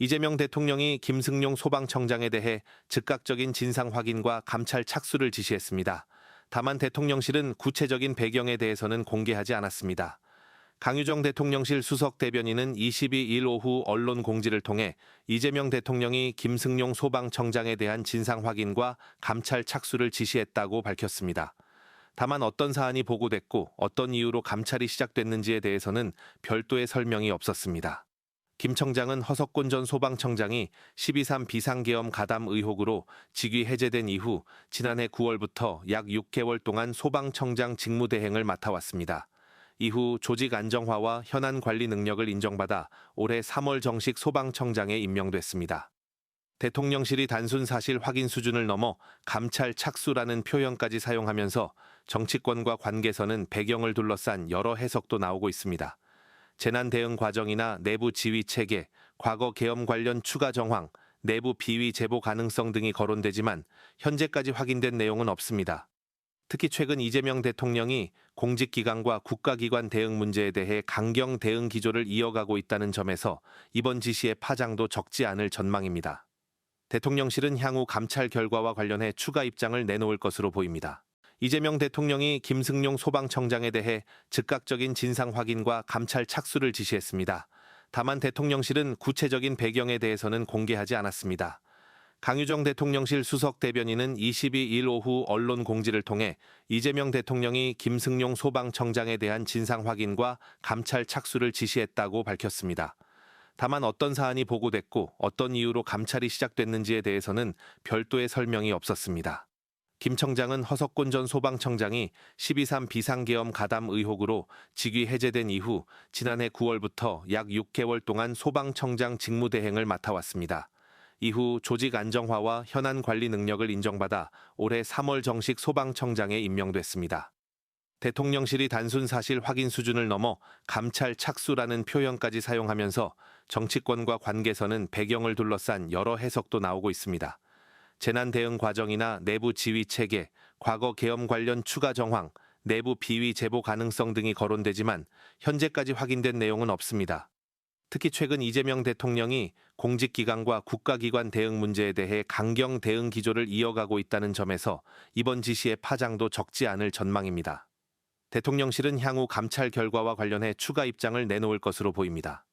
이재명 대통령이 김승용 소방청장에 대해 즉각적인 진상 확인과 감찰 착수를 지시했습니다. 다만 대통령실은 구체적인 배경에 대해서는 공개하지 않았습니다. 강유정 대통령실 수석 대변인은 22일 오후 언론 공지를 통해 이재명 대통령이 김승용 소방청장에 대한 진상 확인과 감찰 착수를 지시했다고 밝혔습니다. 다만 어떤 사안이 보고됐고 어떤 이유로 감찰이 시작됐는지에 대해서는 별도의 설명이 없었습니다. 김 청장은 허석곤 전 소방청장이 12.3 비상계엄 가담 의혹으로 직위 해제된 이후 지난해 9월부터 약 6개월 동안 소방청장 직무대행을 맡아왔습니다. 이후 조직 안정화와 현안 관리 능력을 인정받아 올해 3월 정식 소방청장에 임명됐습니다. 대통령실이 단순 사실 확인 수준을 넘어 감찰 착수라는 표현까지 사용하면서 정치권과 관계선은 배경을 둘러싼 여러 해석도 나오고 있습니다. 재난 대응 과정이나 내부 지휘 체계, 과거 계엄 관련 추가 정황, 내부 비위 제보 가능성 등이 거론되지만 현재까지 확인된 내용은 없습니다. 특히 최근 이재명 대통령이 공직기관과 국가기관 대응 문제에 대해 강경 대응 기조를 이어가고 있다는 점에서 이번 지시의 파장도 적지 않을 전망입니다. 대통령실은 향후 감찰 결과와 관련해 추가 입장을 내놓을 것으로 보입니다. 이재명 대통령이 김승용 소방청장에 대해 즉각적인 진상 확인과 감찰 착수를 지시했습니다. 다만 대통령실은 구체적인 배경에 대해서는 공개하지 않았습니다. 강유정 대통령실 수석 대변인은 22일 오후 언론 공지를 통해 이재명 대통령이 김승용 소방청장에 대한 진상 확인과 감찰 착수를 지시했다고 밝혔습니다. 다만 어떤 사안이 보고됐고 어떤 이유로 감찰이 시작됐는지에 대해서는 별도의 설명이 없었습니다. 김 청장은 허석곤 전 소방청장이 12.3 비상계엄 가담 의혹으로 직위 해제된 이후 지난해 9월부터 약 6개월 동안 소방청장 직무대행을 맡아왔습니다. 이후 조직 안정화와 현안 관리 능력을 인정받아 올해 3월 정식 소방청장에 임명됐습니다. 대통령실이 단순 사실 확인 수준을 넘어 감찰 착수라는 표현까지 사용하면서 정치권과 관계선은 배경을 둘러싼 여러 해석도 나오고 있습니다. 재난 대응 과정이나 내부 지휘 체계, 과거 계엄 관련 추가 정황, 내부 비위 제보 가능성 등이 거론되지만 현재까지 확인된 내용은 없습니다. 특히 최근 이재명 대통령이 공직기관과 국가기관 대응 문제에 대해 강경 대응 기조를 이어가고 있다는 점에서 이번 지시의 파장도 적지 않을 전망입니다. 대통령실은 향후 감찰 결과와 관련해 추가 입장을 내놓을 것으로 보입니다.